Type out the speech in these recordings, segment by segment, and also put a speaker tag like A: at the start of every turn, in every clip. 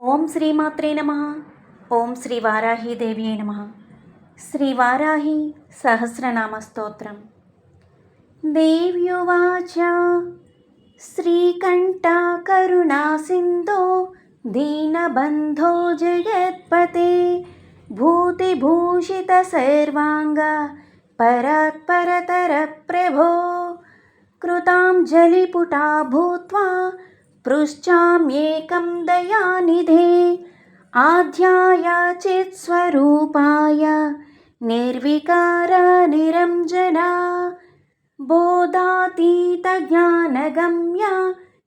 A: ఓం శ్రీమాత్రే నమః. ఓం శ్రీ వారాహి దేవ్యై నమః. శ్రీ వారాహి సహస్రనామ స్తోత్రం. దేవ్యువాచ శ్రీకంఠా కరుణా సింధో దీనబంధో జగత్పతే భూతిభూషిత సర్వాంగ పరాత్పరతర ప్రభో కృతాంజలిపుటా భూత్వా పృచ్ఛామ్యేకం దయానిధే ఆధ్యాయ చిత్స్వరూపాయ నిర్వికార నిరంజన బోధాతీత జ్ఞానగమ్య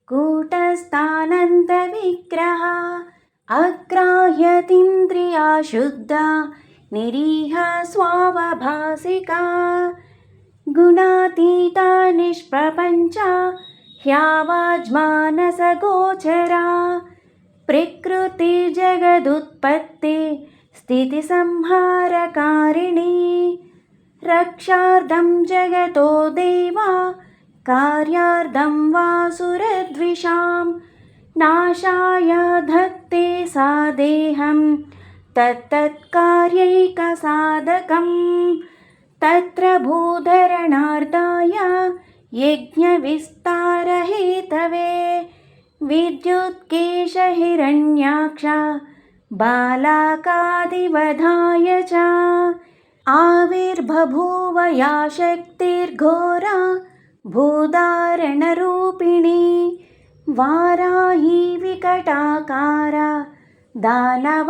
A: కూటస్థానంత విగ్రహ అగ్రాహ్యతీంద్రియా శుద్ధ నిరీహ స్వావభాసికా గుణాతీత నిష్ప్రపంచ హ్యావాజ్మానసగోచరా ప్రకృతి జగదుత్పత్తి స్థితి సంహారకారిణి రక్షార్థం జగతో దేవా కార్యార్థం వాసురద్విషాం నాశాయ ధత్తే సా దేహం తత్తత్కార్యైకసాధకం తత్ర భూధరణార్థాయ యజ్ఞవిస్తారహేతవే విద్యుత్కేశహిరణ్యాక్ష బాలాకాదివధాయ చ ఆవిర్బభూవ యా శక్తిర్ఘోరా భూధారణరూపిణి వారాహి వికటాకార దానవాసురనాశిని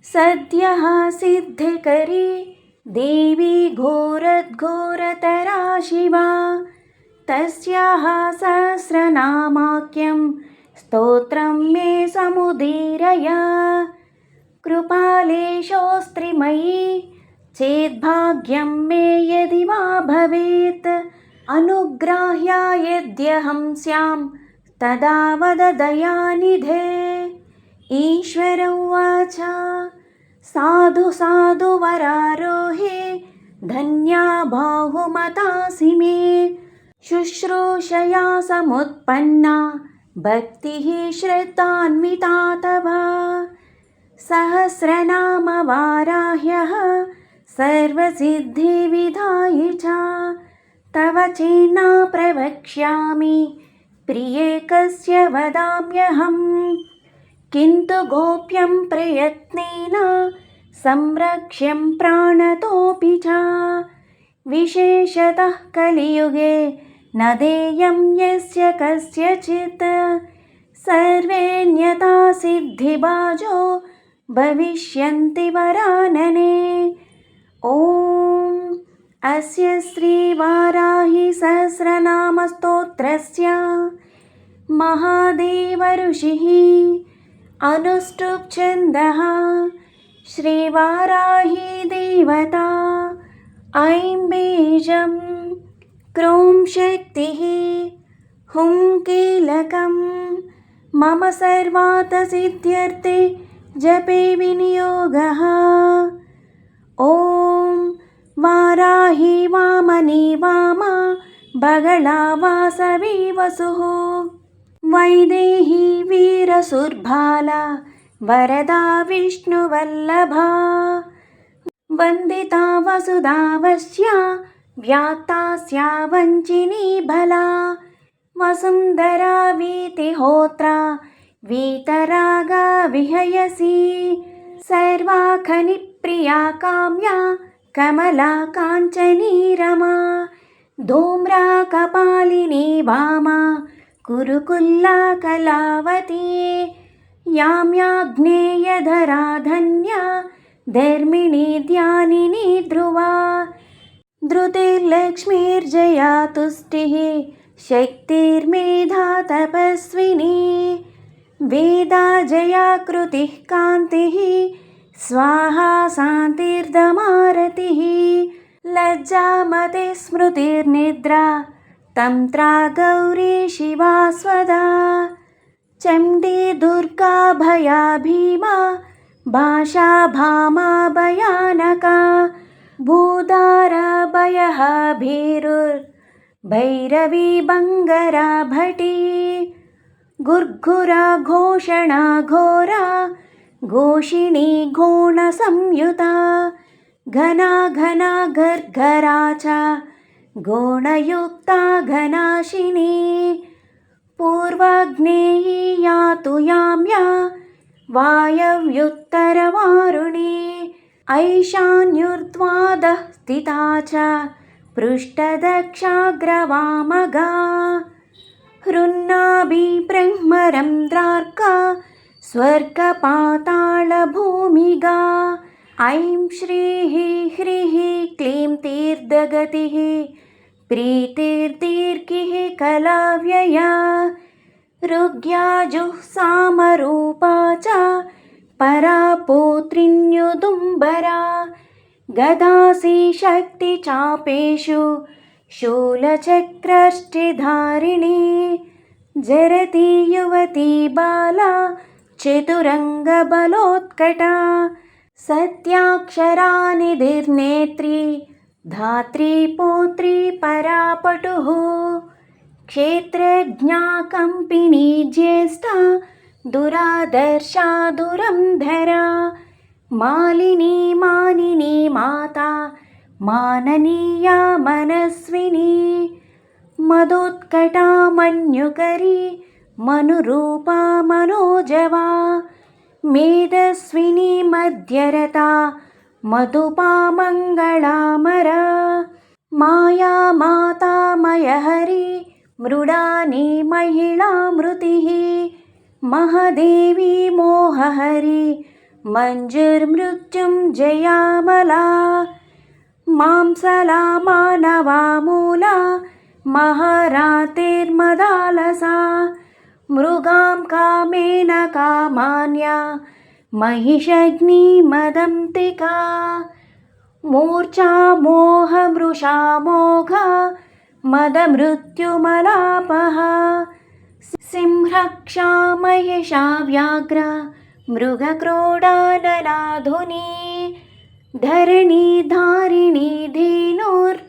A: సద్యః సిద్ధికరీ దేవి ఘోరద్ఘోరతరా శివా తస్యాః సహస్రనామాఖ్యం స్తోత్రం మే సముదీరయ కృపాలేశోస్త్రిమయీ చేద్భాగ్యం మే యది వా భవేత్ అనుగ్రాహ్య యద్యహం స్యాం తదా వద దయానిధే ఈశ్వర ఉవాచ సాధు సాధు వరారోహే ధన్యా బాహుమతాసి మే శుశ్రూషయా సముత్పన్నా భక్తిః శ్రద్ధాన్వితా తవ సహస్రనామ వారాహ్యః సర్వసిద్ధివిధాయి చ తవ చేన్నా ప్రవక్ష్యామి ప్రియే కస్య వదామ్యహం కింతు గోప్యం ప్రయత్నేన సంరక్ష్యం ప్రాణతోపి చ విశేషతః కలియుగే న దేయం యస్య కస్యచిత్ సర్వేణ్యతా సిద్ధిబాజో భవిష్యంతి వరాననే. ఓం అస్య శ్రీ వారాహి సహస్రనామ స్తోత్రస్య మహాదేవ ఋషిః అనుష్టుప్ ఛందః శ్రీవారాహి దేవతా ఐం బీజం క్రోం శక్తిః హుం కీలకం మమ సర్వార్థ సిద్ధ్యర్థే జపే వినియోగః. ఓం వారాహి వామని వామా బగళా వాసవి వసుః వైదేహి వీరసుర్బాలా వరదా విష్ణువల్లభా వందితా వసుధావస్యా వ్యాత్తాస్యా వంచినీ బలా వసుంధరా వీతిహోత్రా వీతరాగా విహయసి సర్వాఖని ప్రియా కామ్యా కమలా కాంచనీ రమా ధూమ్రా కపాలినీ వామా కురుకుల్లా కళావతి యామ్యాగ్నేయధరా ధన్యా ధర్మిణీ ధ్యానిని ధ్రువా ధృతిర్లక్ష్మీర్జయా తుష్టిః శక్తిర్మేధా తపస్విని వేదా జయా కృతిః కాంతిః స్వాహా శాంతిర్దమారతిః లజ్జామతి స్మృతిర్నిద్రా తంత్రా గౌరీ శివా స్వదా చండీ దుర్గా భయా భీమా భాషా భామా భయానకా భూదారా భయః భీరుర్ భైరవీ బంగరా భటీ गुर्गुरा घोषणा घोरा घोषिणी घोणसंयुता घना घना गर्घरा च घोणयुक्ता घनाशिनी पूर्वाग्नेयी यातु याम्या वायव्युत्तरवारुणी ऐशान्युर्ध्वादः स्थिता च पृष्ठदक्षाग्रवामगा हृन्नाभिब्रह्मरन्ध्रार्का स्वर्गपातालभूमिगा ऐं श्रीः ह्रीः क्लीं तीर्थगतिः प्रीतिर्दीर्घिः कलाव्यया ऋग्याजुःसामरूपा च परा पौत्रिण्युदुम्बरा गदासी शक्तिचापेषु शूलचक्रष्टिधारिणी जरति युवती बाला चतुरङ्गबलोत्कटा सत्याक्षरानिधिर्नेत्री धात्री पौत्री परापटुः क्षेत्रज्ञा कम्पिनी ज्येष्ठा दुरादर्शा दुरन्धरा मालिनी मानिनी माता माननीया मनस्विनी मदोत्कटा मन्युकरी मनुरूपा मनोजवा मेधस्विनी मध्यरता मधुपा मङ्गलामरा माया माता मयहरि मृडानी महिलामृतिः महादेवी मोहहरि मञ्जुर्मृत्युञ्जयामला मांसला मानवामूला महारातिर्मदालसा मृगां कामेन कामान्या महिषग्निमदन्तिका मूर्छा मोहमृषा मोघा मदमृत्युमलापहा सिंहक्षा महिषा व्याघ्र मृगक्रोडाननाधुनी धरणी धारिणी धेनुर्धरित्री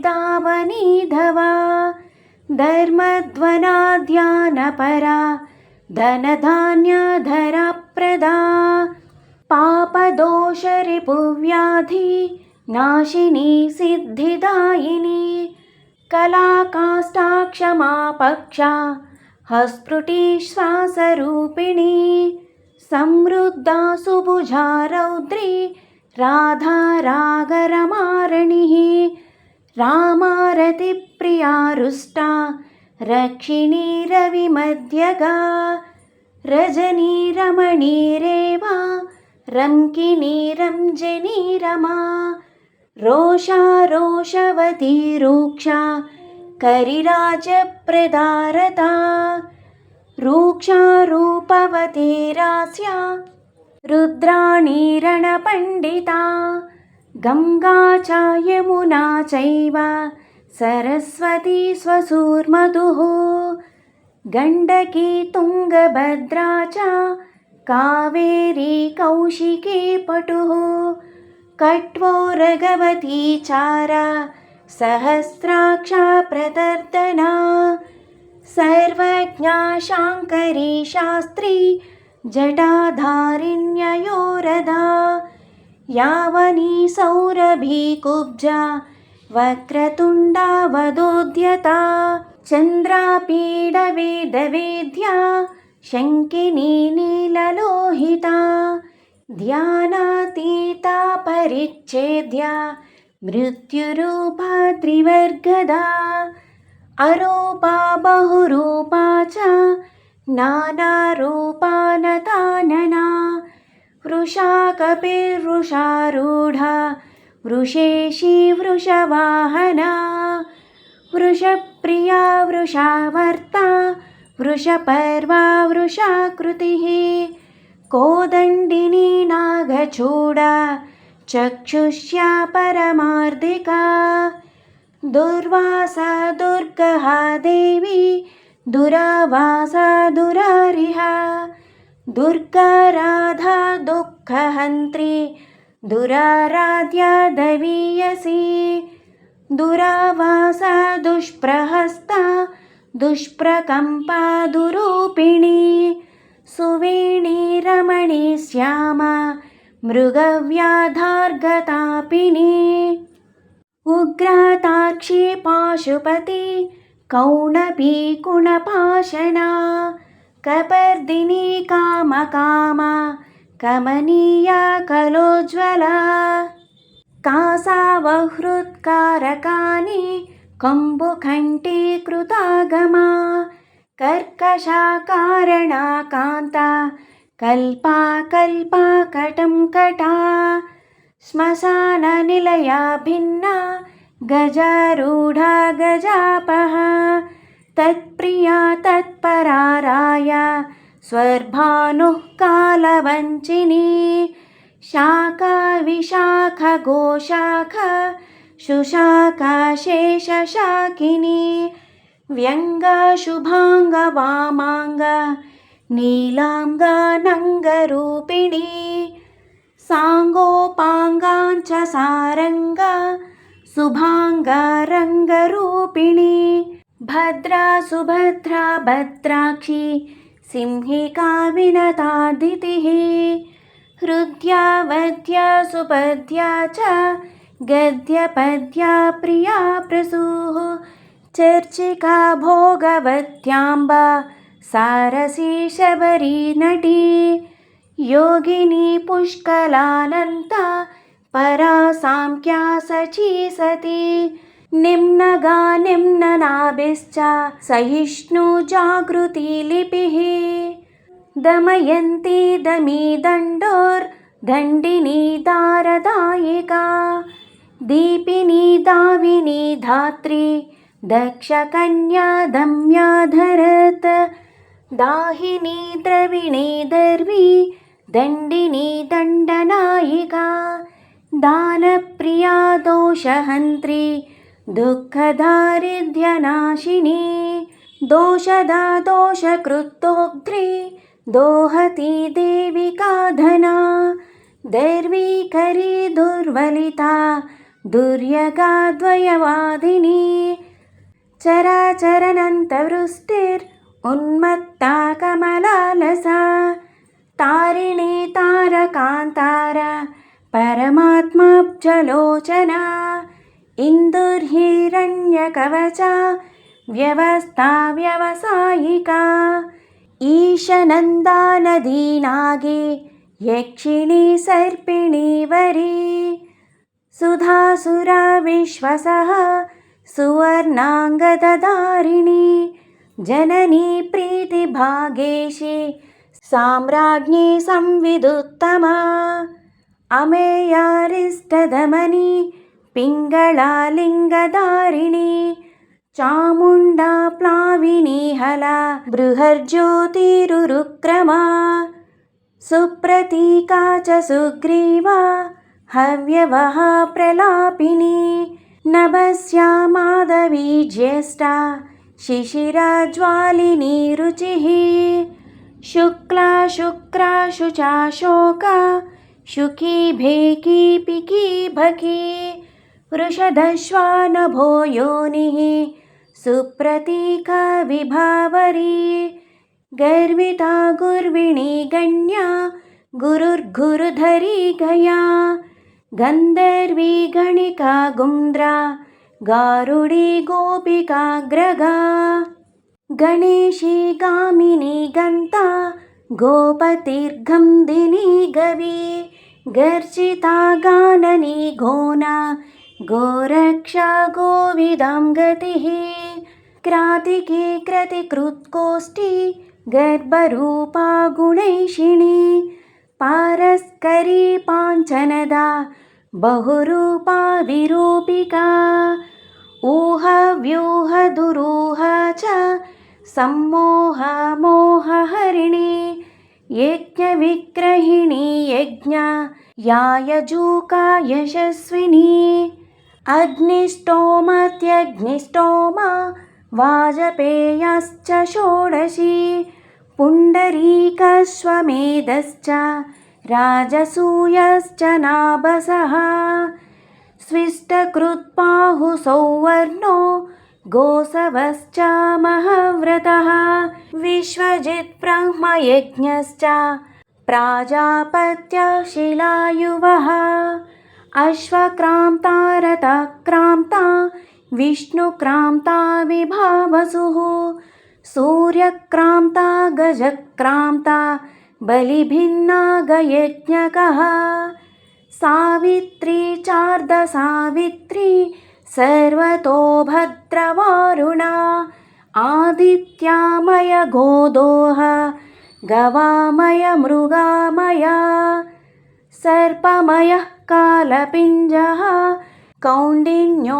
A: दावनी धवा धर्मध्वनाध्यानपरा धनधान्यधरप्रदा पापदोषरिपुव्याधि नाशिनी सिद्धिदायिनी कलाकाष्ठाक्षमापक्षा हस्फुटी श्वासरूपिणी समृद्धा सुभुजा रौद्री राधा रागरमारणिः रामारतिप्रिया रुष्टा रक्षिणी रविमध्यगा रजनी रमणीरेवा रङ्किनी रञ्जनी रमा रोषा रोषवती रूक्षा करिराजप्रदारता रूक्षा रूपवती रास्या रुद्राणी रणपण्डिता गङ्गा च यमुना चैव सरस्वती स्वसूर्मधुः गण्डकी तुङ्गभद्रा च कावेरी कौशिकी पटुः कट्वो रगवती चारा सहस्राक्षा प्रदर्दना सर्वज्ञा शाङ्करी शास्त्री जटाधारिण्ययोरधा यावनी सौरभी कुब्जा वक्रतुण्डा वदोद्यता चन्द्रापीडवेदवेद्या शङ्किनी नीललोहिता ध्यानातीता परिच्छेद्या मृत्युरूपा त्रिवर्गदा अरूपा बहुरूपा च नानारूपा नतानना वृषा कपिर्वृषारूढा वृषेशी वृषवाहना वृषप्रिया वृषावर्ता वृषपर्वा वृषाकृतिः कोदण्डिनी नागचूडा चक्षुष्या परमार्दिका दुर्वासा दुर्गहा देवी दुरावासा दुरारिहा दुर्गा राधा दुःखहन्त्री दुराराध्या दवीयसी दुरावासा दुष्प्रहस्ता दुष्प्रकम्पादुरूपिणी सुवेणी रमणी श्यामा मृगव्याधार्गतापिनी उग्राताक्षी पाशुपति कौणपी कुणपाशना कपर्दिनी कामकामा कमनीया कलोज्ज्वला कासावहृत्कारकानि कम्बुखण्डीकृतागमा कर्कशाकारणा कान्ता कल्पा कल्पा कटं कटा श्मशाननिलया भिन्ना गजारूढा गजापहा तत्प्रिया तत्पराराया स्वर्भानुः कालवञ्चिनी शाखा विशाखा गोशाखा शुशाखा शेषशाकिनी व्यङ्गा शुभाङ्गा वामाङ्गा नीलाङ्गा नङ्गरूपिणी साङ्गोपाङ्गाञ्च सारङ्गा शुभाङ्गा रङ्गरूपिणी भद्रा सुभद्रा भद्राक्षी सिंहिका विनतादितिः हृद्या वद्या सुपद्या च गद्यपद्या प्रिया प्रसूः चर्चिका भोगवत्याम्बा सारसी शबरी नटी योगिनी पुष्कलानन्ता परा साङ्ख्या सची सती निम्नगा निम्ननाभिश्च सहिष्णु जागृति लिपिः दमयन्ती दमी दण्डोर्दण्डिनी दारदायिका दीपिनी दाविनी धात्री दक्षकन्या दम्याधरत् दाहिनी द्रविणी दर्वी दण्डिनी दण्डनायिका दानप्रिया दोषहन्त्री दुःखदारिद्र्यनाशिनी दोषदा दोषकृतोग्ध्री दोहती देविका धना दर्वीकरी दुर्वलिता दुर्यगा द्वयवादिनी चराचरनन्तवृष्टिर्उन्मत्ता कमलालसा तारिणी तारकान्तारा परमात्माब्जलोचना इन्दुर्हिरण्यकवचा व्यवस्था व्यवसायिका ईशनन्दानदी नागे यक्षिणी सर्पिणी वरी सुधासुरा विश्वसः सुवर्णाङ्गदधारिणी जननी प्रीतिभागेशी साम्राज्ञी संविदुत्तमा अमेयारिष्टदमनी पिङ्गळालिङ्गधारिणी चामुण्डा प्लाविनी हला बृहज्योतिरुरुक्रमा सुप्रतीका च सुग्रीवा हव्यवः प्रलापिनी नभस्या माधवी ज्येष्ठा शिशिरज्वालिनी रुचिः शुक्ला शुक्रा शुचा शोका शुकी भेकी पिकी भकी वृषधश्वानभो योनिः सुप्रतीका विभावरी गर्विता गुर्विणी गण्या गुरुर्गुरुधरी गया गन्धर्वी गणिका गुन्द्रा गारुडी गोपिका ग्रगा गणेशी गामिनी गन्ता गोपतिर्गन्धिनी गवी गर्जिता गाननी घोना गोरक्षा गोविदां गतिः क्रातिकी क्रतिकृत्कोष्ठी गर्भरूपा गुणैषिणी पारस्करी पाञ्चनदा बहुरूपा विरूपिका ऊहव्यूहदुरूह च सम्मोहमोहहरिणी यज्ञविग्रहिणी यज्ञा यायजूका यशस्विनी अग्निष्टोमत्यग्निष्टोमा वाजपेयश्च षोडशी पुण्डरीकश्वमेधश्च राजसूयश्च नाभसः स्विष्टकृत्बाहुसौवर्णो गोसवश्च महाव्रतः विश्वजित् ब्रह्मयज्ञश्च प्राजापत्यशिलायुवः अश्वक्रान्ता रथक्रान्ता विष्णुक्रान्ता विभावसुः सूर्यक्रान्ता गजक्रान्ता बलिभिन्नागयज्ञकः सावित्री चार्धसावित्री सर्वतो भद्रवारुणा आदित्यामय गोदोह गवामय मृगामया सर्पमयः कालपिञ्जः कौण्डिन्योपनागाहलः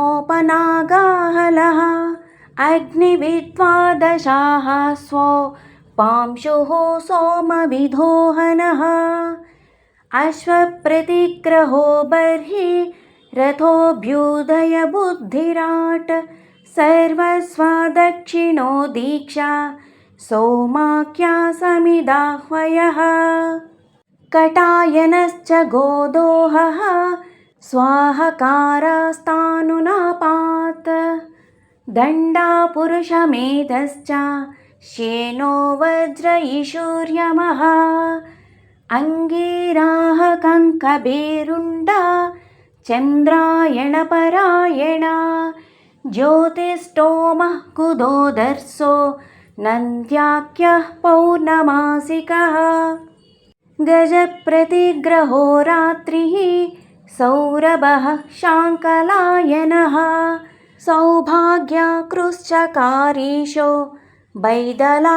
A: अग्निविद्वादशाः स्वो पांशुः सोमविधोहनः अश्वप्रतिग्रहो बर्हि रथोऽभ्युदयबुद्धिराट् सर्वस्वदक्षिणो दीक्षा सोमाख्या समिदाह्वयः कटायनश्च गोदोहः स्वाहकारास्तानुनापात् दण्डापुरुषमेधश्च श्येनो वज्र ईशूर्यमः अङ्गीराः कङ्कबेरुण्डा चन्द्रायणपरायणा ज्योतिष्टोमः कुदोदर्शो नन्द्याख्यः पौर्णमासिकः गजप्रतिग्रहो रात्रिः सौरभः शाङ्कलायनः सौभाग्यकृश्चकारीशो बैदलायनरामठौ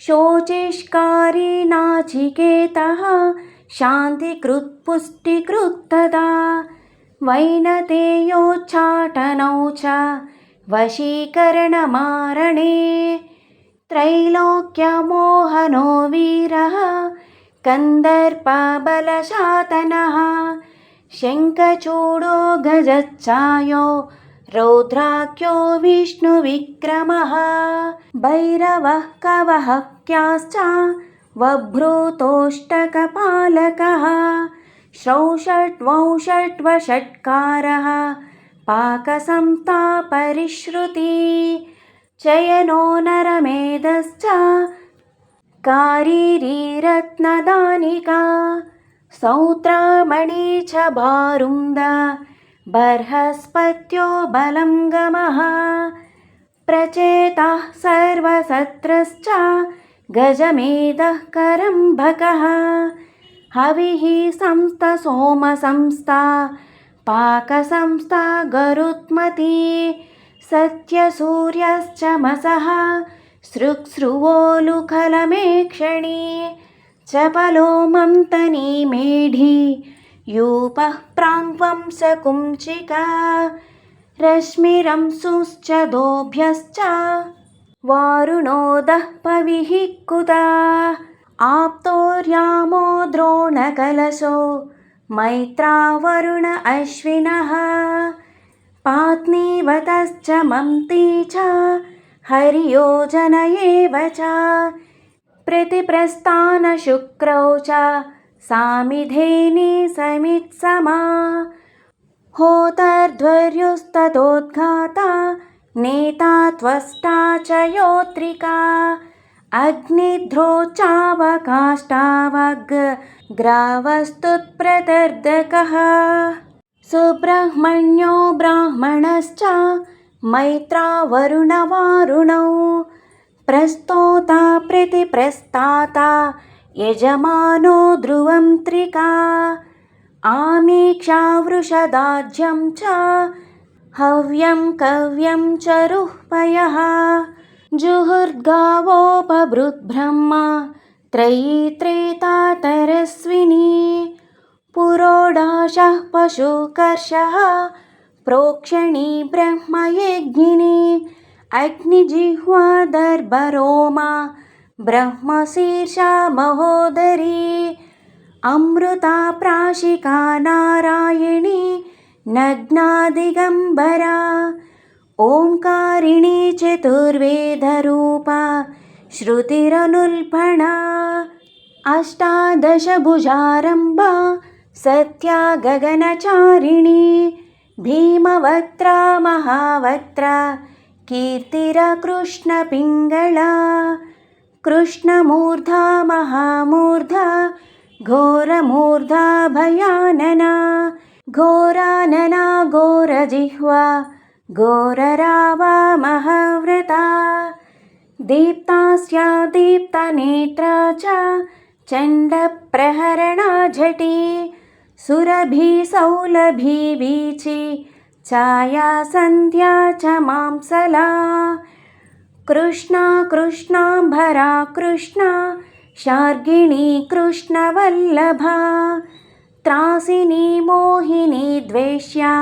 A: शोचिष्कारी नाचिकेतः शान्तिकृत्पुष्टिकृत्तदा वैनतेयोच्चाटनौ च वशीकरणमारणे त्रैलोक्यमोहनो वीरः कन्दर्पबलशातनः शङ्खचूडो गजच्छायो रौद्राख्यो विष्णुविक्रमः भैरवः कवहक्याश्च वभ्रूतोष्टकपालकः श्रौषट्वौषट्वषट्कारः पाकसंस्थापरिश्रुति चयनो नरमेधश्च कारीरत्नदानिका सौत्रामणि च भारुन्द बर्हस्पत्यो बलं गमः प्रचेताः सर्वसत्रश्च गजमेधः करम्भकः हविः संस्थसोमसंस्था पाकसंस्था गरुत्मती सत्यसूर्यश्च मसः सृक्सृवोलुखलमेक्षणी चपलो मन्तनी मेढी यूपः प्राङ्वंसकुञ्चिका रश्मिरंसुश्च दोभ्यश्च वारुणोदः पविः कुता आप्तोर्यामो द्रोणकलशो मैत्रावरुण अश्विनः पात्नीवतश्च मन्ती च हरियोजन एव च प्रतिप्रस्थानशुक्रौ च सामिधेनि समित्समा होतर्ध्वर्युस्ततोद्घाता नेता त्वष्टा च योत्रिका अग्निध्रोच्चावकाष्ठावग्रावस्तुत्प्रतर्दकः सुब्रह्मण्यो ब्राह्मणश्च मैत्रावरुणवारुणौ प्रस्तोता प्रतिप्रस्ताता यजमानो ध्रुवं त्रिका आमीक्षा वृषदाज्यं च हव्यं कव्यं च रुह्पयः जुहुर्गावोपभृद्ब्रह्मा त्रयी त्रेता तरस्विनी पुरोडाशः पशुकर्षः प्रोक्षणी ब्रह्मयज्ञिनी अग्निजिह्वा दर्भरोमा ब्रह्मशीर्षा महोदरी अमृता प्राशिका नारायणी नग्नादिगम्बरा ओंकारिणी चतुर्वेदरूपा श्रुतिरनुल्बणा अष्टादशभुजारम्भा सत्या गगनचारिणी भीमवक्त्रा महावक्त्रा कीर्तिरकृष्णपिङ्गळा कृष्णमूर्धा महामूर्धा घोरमूर्धा भयानना घोरानना घोरजिह्वा घोररावा महाव्रता दीप्तास्या दीप्तनेत्रा च चण्डप्रहरणा झटी सुरभिसौलभी वीची छाया सन्ध्या च मांसला कृष्णा कृष्णाम्भरा कृष्णा शार्गिणी कृष्णवल्लभा त्रासिनी मोहिनी द्वेष्या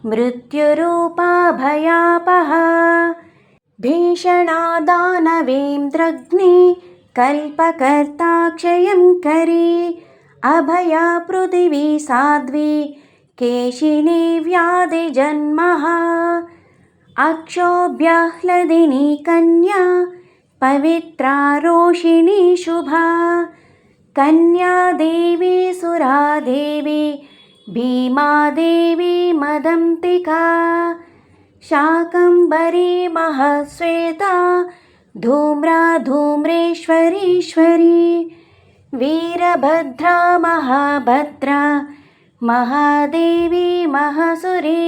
A: मृत्युरूपा भयापहा भीषणा दानवेन्द्रग्नि कल्पकर्ता क्षयङ्करी अभया पृथिवी साध्वी केशिनी व्याधिजन्मः अक्षोभ्याह्लादिनी कन्या पवित्रा रोषिणी शुभा कन्या देवी सुरादेवी भीमादेवी मदन्तिका शाकम्भरी महाश्वेता धूम्रा धूम्रेश्वरीश्वरी वीरभद्रा महाभद्रा महादेवी महासुरी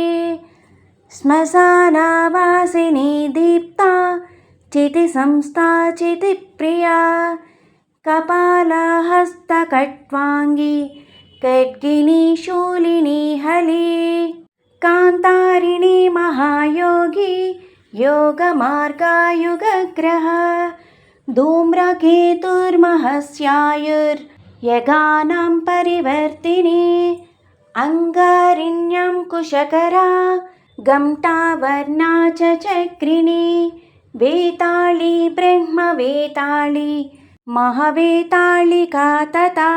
A: श्मशानावासिनी दीप्ता चितिसंस्था चितिप्रिया कपालहस्तकट्वाङ्गी खड्गिनी शूलिनी हली कान्तारिणी महायोगी योगमार्गायुगग्रह धूम्रकेतुर्महस्यायुर्यगानां परिवर्तिनी अङ्गारिण्यं कुशकरा गम्टावर्णा च चक्रिणी वेताळी ब्रह्मवेताळी महावेताళिका तथा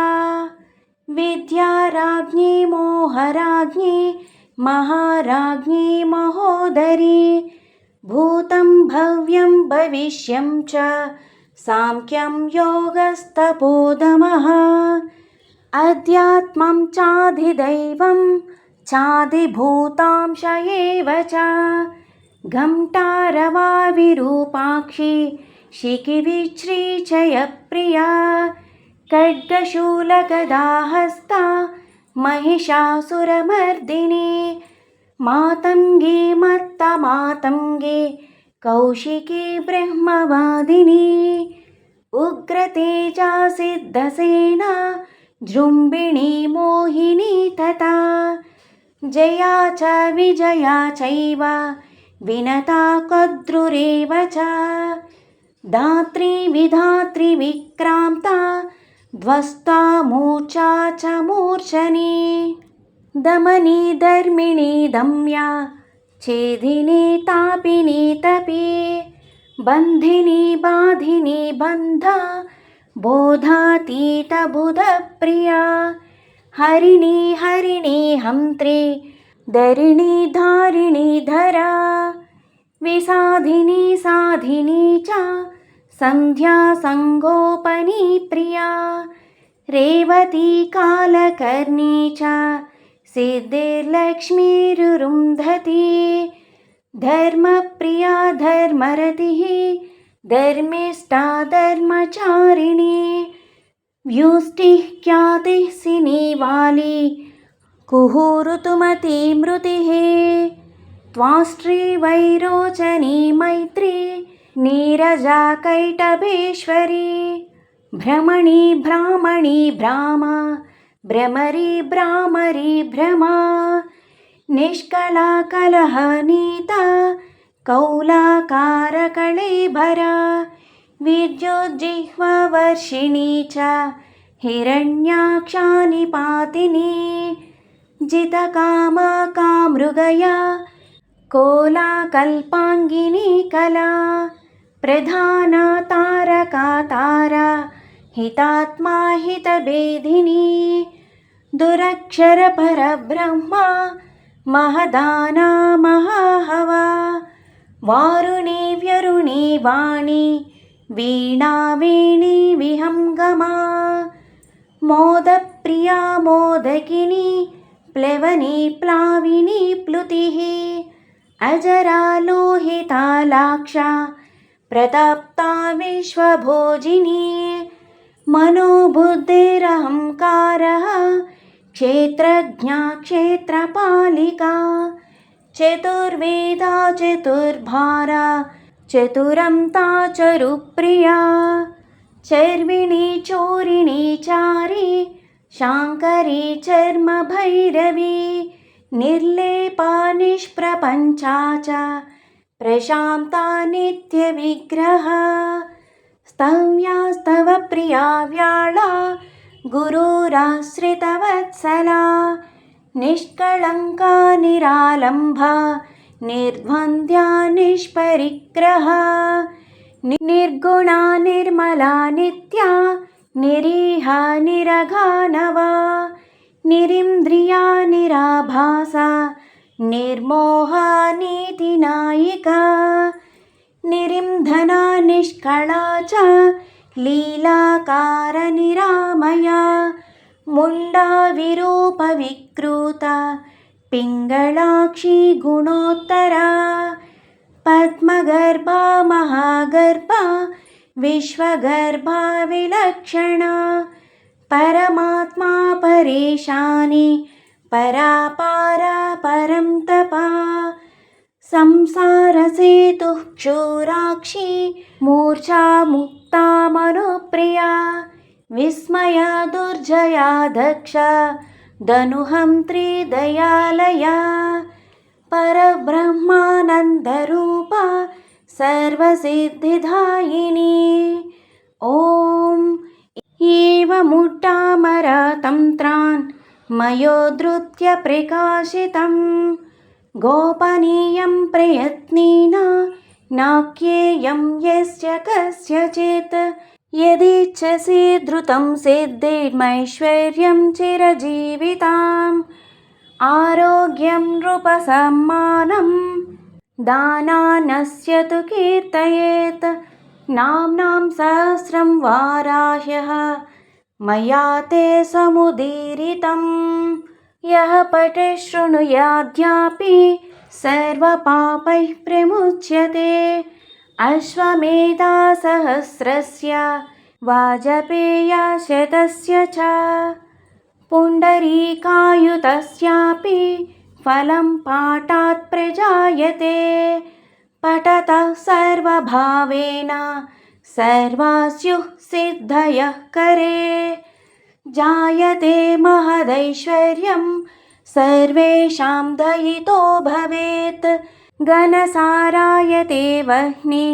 A: विद्याराज्ञी मोहराज्ञी महाराज्ञी महोदरी भूतं भव्यं भविष्यं च साङ्ख्यं योगस्तपोदमः अध्यात्मं चाधिदैवं चाधिभूतांश एव च घण्टारवा विरूपाक्षी शिखिविश्रीचयप्रिया खड्गशूलगदाहस्ता महिषासुरमर्दिनी मातङ्गी मत्तमातङ्गी कौशिकी ब्रह्मवादिनी उग्रतेजा सिद्धसेना जृम्भिणी मोहिनी तथा जया च विजया चैव विनता कद्रुरेव च धात्री विधात्री विक्रान्ता ध्वस्ता मूर्छा च मूर्छनी दमनी धर्मिणी दम्या छेदिनी तापिनी तपी बन्धिनी बाधिनी बन्धा बोधातीतबुधप्रिया हरिणी हरिणी हन्त्री धरिणी धारिणी धरा विसाधिनी साधिनी च सन्ध्या संगोपनी प्रिया रेवती कालकर्णी च सिद्धिर्लक्ष्मीरुरुन्धती धर्मप्रिया धर्मरतिः धर्मिष्ठा धर्मचारिणी व्युष्टिः ख्यातिः सिनीवाली कुहूरुतुमती मृतिः त्वाष्ट्री वैरोचनी मैत्री नीरजा कैटभेश्वरी भ्रमणी ब्राह्मणी भ्रामा भ्रमरी भ्रामरी भ्रमा निष्कला कलहनीता कौलाकारकळेभरा विद्युज्जिह्वावर्षिणी च हिरण्याक्षा निपातिनी जितकामा कामृगया कोलाकल्पाङ्गिनी कला प्रधाना तारका तारा हितात्मा हितभेदिनी दुरक्षरपरब्रह्मा महदाना महाहवा वारुणी व्यरुणी वाणी वीणा वेणी विहङ्गमा मोदप्रिया मोदकिनी प्लवनी प्लाविनी प्लुतिः अजरा लोहिता लाक्षा प्रतप्ता विश्वभोजिनी मनोबुद्धिरहंकारः क्षेत्रज्ञा क्षेत्रपालिका चतुर्वेदा चतुर्भारा चतुरन्ता चरुप्रिया चर्विणी चोरिणी चारी शाङ्करी चर्मभैरवी निर्लेपा निष्प्रपञ्चा च प्रशान्ता नित्यविग्रहा स्तव्यास्तव प्रिया व्याळा गुरुराश्रितवत्सला निष्कळङ्का निरालम्भा निर्द्वन्द्वा निष्परिग्रहा निर्गुणा निर्मला नित्या निरीहा निरघानवा निरिन्द्रिया निराभासा निर्मोहा नीतिनायिका निरिन्धना निष्कळा च लीलाकार निरामया मुण्डा विरूपविकृता पिङ्गळाक्षी गुणोत्तरा पद्मगर्भा महागर्भा विश्वगर्भा विलक्षणा परमात्मा परेशानी परापारा परं तपा संसारसेतुः क्षोराक्षी मूर्छा मुक्ता मनोप्रिया विस्मया दुर्जया दक्षा दनुहन्त्री दयालया परब्रह्मानन्दरूपा सर्वसिद्धिदायिनी ॐ एवमुट्टामरतन्त्रान् मयोद्धृत्य प्रकाशितं गोपनीयं प्रयत्नेन नाख्येयं यस्य कस्यचित् यदिच्छसि धृतं सिद्धिर्मैश्वर्यं चिरजीविताम् आरोग्यं नृपसम्मानं दानानस्य तु कीर्तयेत् नाम्नां सहस्रं वाराह्यः मया ते समुदीरितं यः पठे शृणुयाद्यापि सर्वपापैः प्रमुच्यते अश्वमेधासहस्रस्य वाजपेयशतस्य च पुण्डरीकायुतस्यापि फलं पाठात् प्रजायते पठतः सर्वभावेन सर्वास्युः सिद्धयः करे जायते महदैश्वर्यं सर्वेषां दयितो भवेत् घनसारायते वह्नि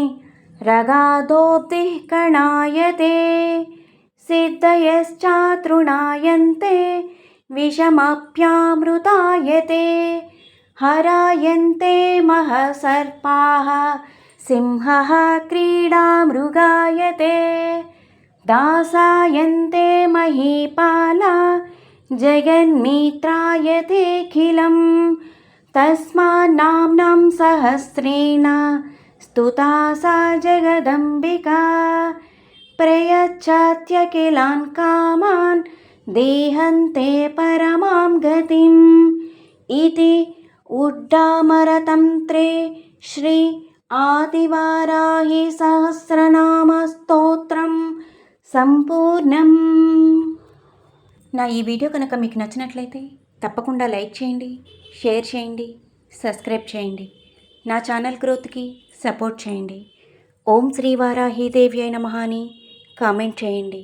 A: रगादोब्धिः कणायते सिद्धयश्चातृणायन्ते विषमप्यामृतायते हरायन्ते महसर्पाः सिंहः क्रीडामृगायते दासायन्ते महीपाला जगन्मित्रायतेऽखिलं तस्मान्नाम्नां सहस्रेण स्तुता सा जगदम्बिका प्रयच्छत्यखिलान् कामान् देहन्ते परमां गतिम् इति उड्डामरतन्त्रे श्री आदिवाराही सहस्रनामस्तोत्रं సంపూర్ణం. నా ఈ వీడియో కనుక మీకు నచ్చినట్లయితే తప్పకుండా లైక్ చేయండి, షేర్ చేయండి, సబ్స్క్రైబ్ చేయండి. నా ఛానల్ గ్రోత్కి సపోర్ట్ చేయండి. ఓం శ్రీ వారాహీదేవి నమః అని కామెంట్ చేయండి.